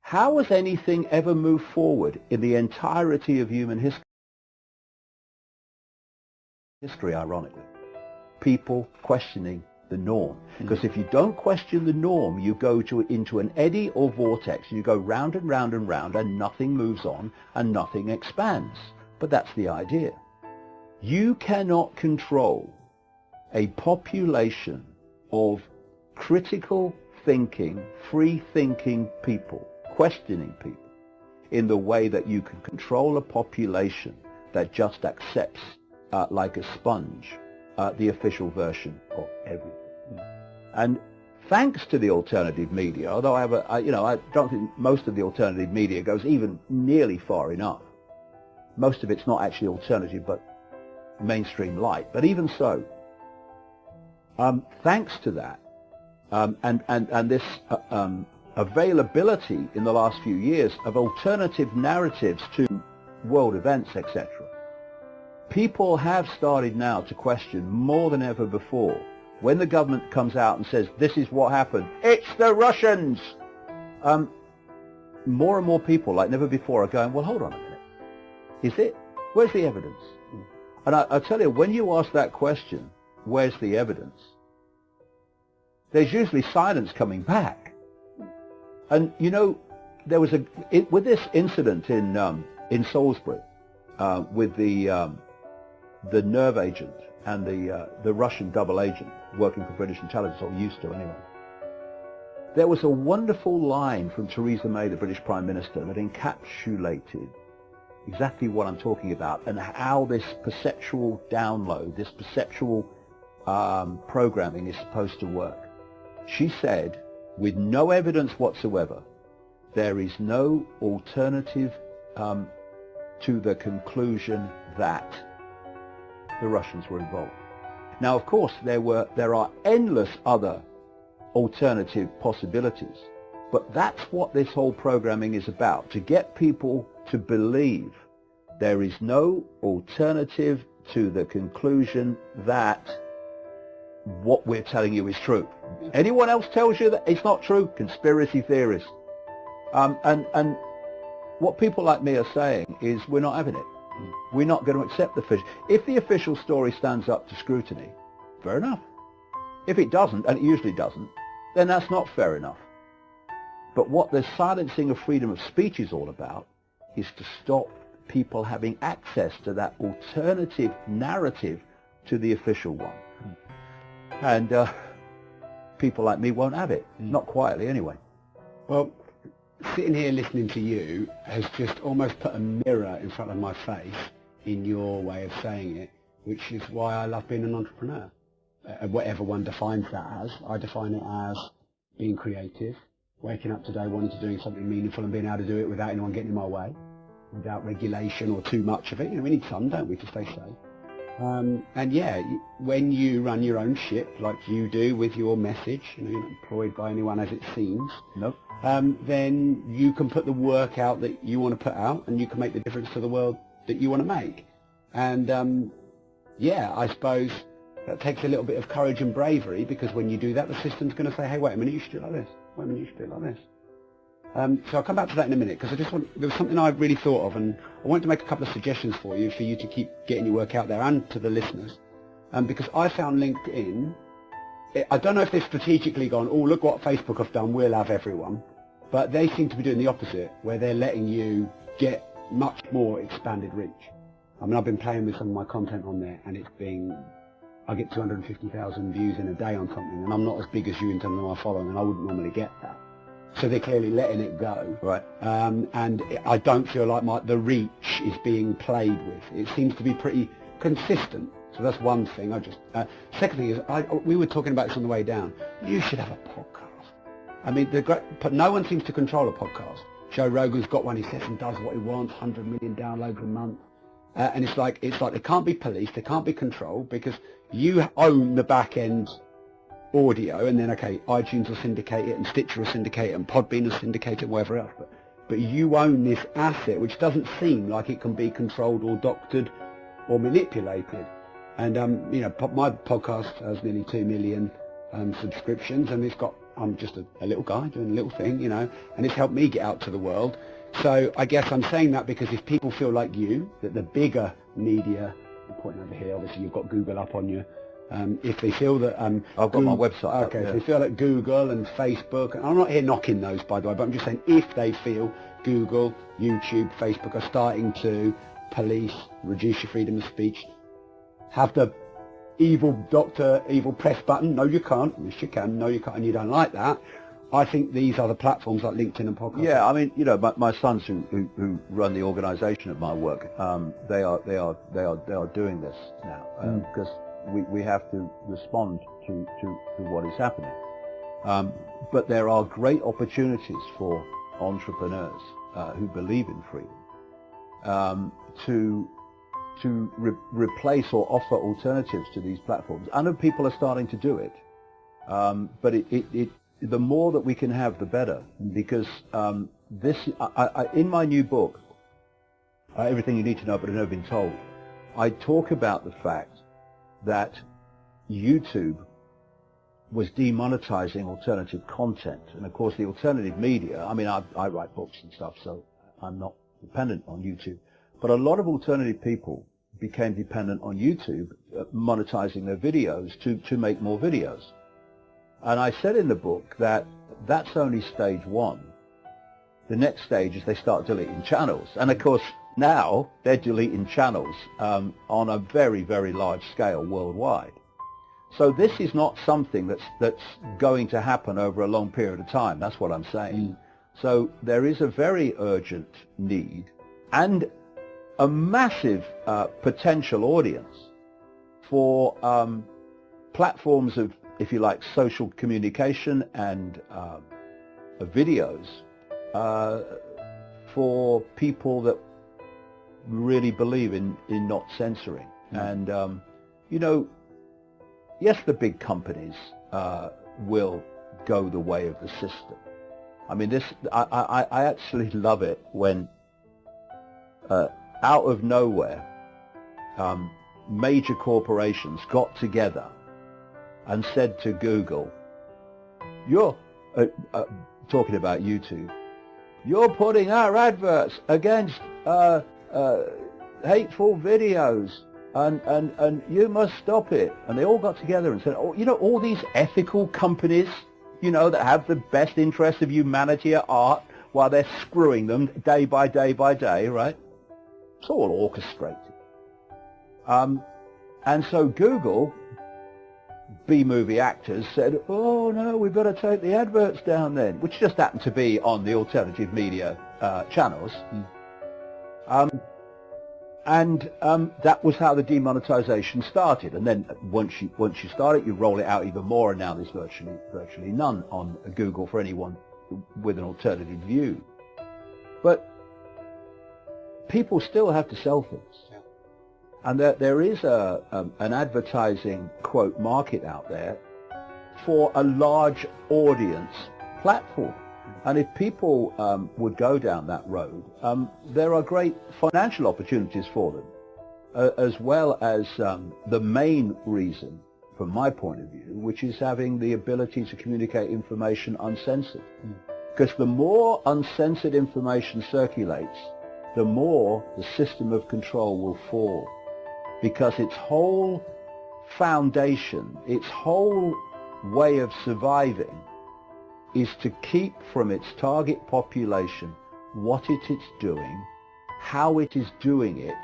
How has anything ever moved forward in the entirety of human history, ironically? People questioning the norm. Because if you don't question the norm, you go into an eddy or vortex, and you go round and round and round, and nothing moves on and nothing expands. But that's the idea. You cannot control a population of critical thinking, free-thinking people, questioning people, in the way that you can control a population that just accepts, like a sponge, the official version of everything. And thanks to the alternative media, although I don't think most of the alternative media goes even nearly far enough. Most of it's not actually alternative, but mainstream light. But even so, thanks to that, and this availability in the last few years of alternative narratives to world events, etc., people have started now to question more than ever before. When the government comes out and says, this is what happened, it's the Russians, more and more people, like never before, are going, well, hold on a minute. Is it? Where's the evidence? And I tell you, when you ask that question, where's the evidence, there's usually silence coming back. And, you know, there was with this incident in Salisbury, with the nerve agent and the Russian double agent working for British intelligence, or used to anyway. There was a wonderful line from Theresa May, the British Prime Minister, that encapsulated exactly what I'm talking about, and how this perceptual download, this perceptual programming is supposed to work. She said, with no evidence whatsoever, there is no alternative to the conclusion that the Russians were involved. Now, of course, there are endless other alternative possibilities, but that's what this whole programming is about, to get people to believe there is no alternative to the conclusion that what we're telling you is true. Anyone else tells you that it's not true, conspiracy theories. And what people like me are saying is, we're not having it. We're not going to accept the official. If the official story stands up to scrutiny, fair enough. If it doesn't, and it usually doesn't, then that's not fair enough. But what the silencing of freedom of speech is all about is to stop people having access to that alternative narrative to the official one. And people like me won't have it, not quietly anyway. Well, sitting here listening to you has just almost put a mirror in front of my face in your way of saying it, which is why I love being an entrepreneur. Whatever one defines that as, I define it as being creative, waking up today wanting to do something meaningful and being able to do it without anyone getting in my way, without regulation or too much of it. You know, we need some, don't we, to stay safe. And yeah, when you run your own ship, like you do with your message, you know, you're not employed by anyone as it seems. Nope. Then you can put the work out that you want to put out, and you can make the difference to the world that you want to make. And yeah, I suppose that takes a little bit of courage and bravery, because when you do that, the system's going to say, hey, wait a minute, you should do it like this. Wait a minute, you should do it like this. So I'll come back to that in a minute, because there was something I really thought of, and I wanted to make a couple of suggestions for you to keep getting your work out there, and to the listeners. Because I found LinkedIn, I don't know if they've strategically gone, oh, look what Facebook have done, we'll have everyone. But they seem to be doing the opposite, where they're letting you get much more expanded reach. I mean, I've been playing with some of my content on there, and I get 250,000 views in a day on something, and I'm not as big as you in terms of my following, and I wouldn't normally get that. So they're clearly letting it go. Right. And I don't feel like the reach is being played with. It seems to be pretty consistent. So that's one thing. Second thing is, we were talking about this on the way down. You should have a podcast. I mean, but no one seems to control a podcast. Joe Rogan's got one. He sits and does what he wants. 100 million downloads a month. And it's like they can't be policed. They can't be controlled, because you own the back end audio, and then okay, iTunes will syndicate it, and Stitcher will syndicate it, and Podbean will syndicate it, and whatever else. But you own this asset, which doesn't seem like it can be controlled or doctored or manipulated. And you know, my podcast has nearly 2 million subscriptions, and it's got I'm just a little guy doing a little thing, you know, and it's helped me get out to the world. So I guess I'm saying that because if people feel like you, that the bigger media, I'm pointing over here, obviously you've got Google up on you, if they feel that... I've got my website okay, up, yeah. if they feel that Google and Facebook, and I'm not here knocking those, by the way, but I'm just saying if they feel Google, YouTube, Facebook are starting to police, reduce your freedom of speech, have the evil doctor, evil press button, no you can't, yes you can, no you can't, and you don't like that, I think these are the platforms like LinkedIn and podcasts. Yeah, I mean, you know, my sons who run the organisation of my work, they are doing this now because we have to respond to what is happening. But there are great opportunities for entrepreneurs who believe in freedom to replace or offer alternatives to these platforms. I know people are starting to do it, but the more that we can have, the better. Because in my new book, Everything You Need to Know But Have Never Been Told, I talk about the fact that YouTube was demonetizing alternative content. And of course the alternative media, I mean, I write books and stuff, so I'm not dependent on YouTube. But a lot of alternative people became dependent on YouTube, monetizing their videos to make more videos. And I said in the book that that's only stage one. The next stage is they start deleting channels. And of course, now they're deleting channels on a very, very large scale worldwide. So this is not something that's going to happen over a long period of time. That's what I'm saying. So there is a very urgent need and a massive potential audience for platforms of, if you like, social communication and videos for people that really believe in not censoring. And, you know, yes, the big companies will go the way of the system. I mean, I actually love it when out of nowhere major corporations got together and said to Google, you're talking about YouTube, you're putting our adverts against hateful videos, and you must stop it. And they all got together and said, oh, you know, all these ethical companies, you know, that have the best interests of humanity at heart while they're screwing them day by day by day, right? It's all orchestrated. And so Google, B-movie actors, said, oh no, we better take the adverts down then, which just happened to be on the alternative media channels. And that was how the demonetization started. And then once you start it, you roll it out even more, and now there's virtually none on Google for anyone with an alternative view. But people still have to sell things. And there is an advertising, quote, market out there for a large audience platform. And if people would go down that road, there are great financial opportunities for them, as well as the main reason, from my point of view, which is having the ability to communicate information uncensored. Because the more uncensored information circulates, the more the system of control will fall. Because its whole foundation, its whole way of surviving is to keep from its target population what it is doing, how it is doing it,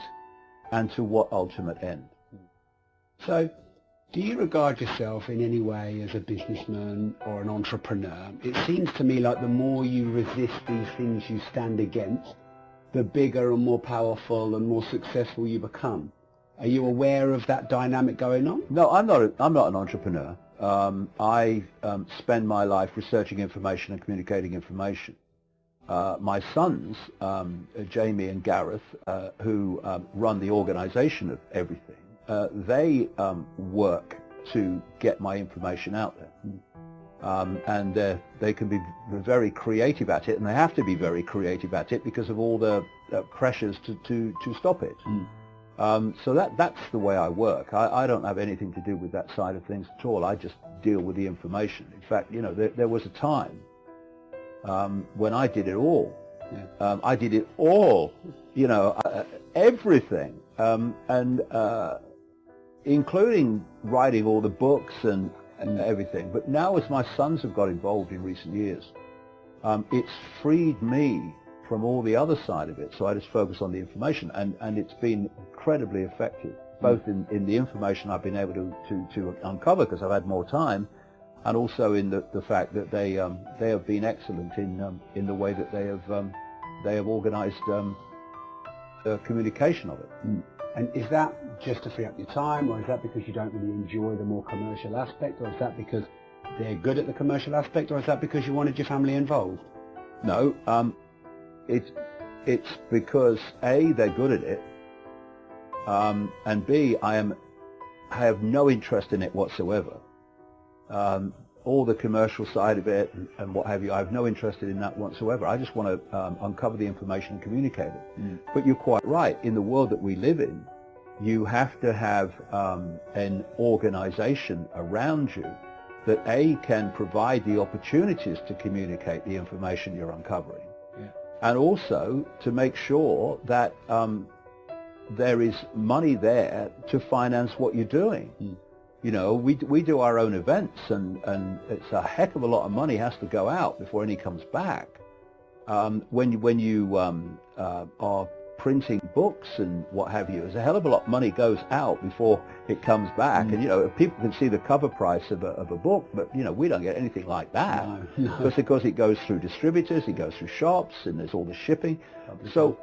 and to what ultimate end. So, do you regard yourself in any way as a businessman or an entrepreneur? It seems to me like the more you resist these things you stand against, the bigger and more powerful and more successful you become. Are you aware of that dynamic going on? No, I'm not an entrepreneur. I spend my life researching information and communicating information. My sons, Jamie and Gareth, who run the organization of everything, they work to get my information out there. And they can be very creative at it, and they have to be very creative at it because of all the pressures to stop it. So that's the way I work. I don't have anything to do with that side of things at all. I just deal with the information. In fact, you know, there was a time when I did it all. Yeah. I did it all, you know, everything, and including writing all the books and everything. But now, as my sons have got involved in recent years, it's freed me from all the other side of it. So I just focus on the information, and it's been incredibly effective, both in the information I've been able to uncover because I've had more time, and also in the fact that they have been excellent in the way that they have organised the communication of it. And is that just to free up your time, or is that because you don't really enjoy the more commercial aspect, or is that because they're good at the commercial aspect, or is that because you wanted your family involved? No, it's because A, they're good at it, and B, I have no interest in it whatsoever. All the commercial side of it and what have you, I have no interest in that whatsoever. I just want to uncover the information and communicate it. But you're quite right. In the world that we live in, you have to have an organization around you that A, can provide the opportunities to communicate the information you're uncovering, and also to make sure that there is money there to finance what you're doing. You know, we do our own events, and it's a heck of a lot of money has to go out before any comes back. When you are printing books and what have you, there's a hell of a lot of money goes out before it comes back. And you know, people can see the cover price of a book, but you know, we don't get anything like that. No. Because it goes through distributors, it goes through shops, and there's all the shipping. So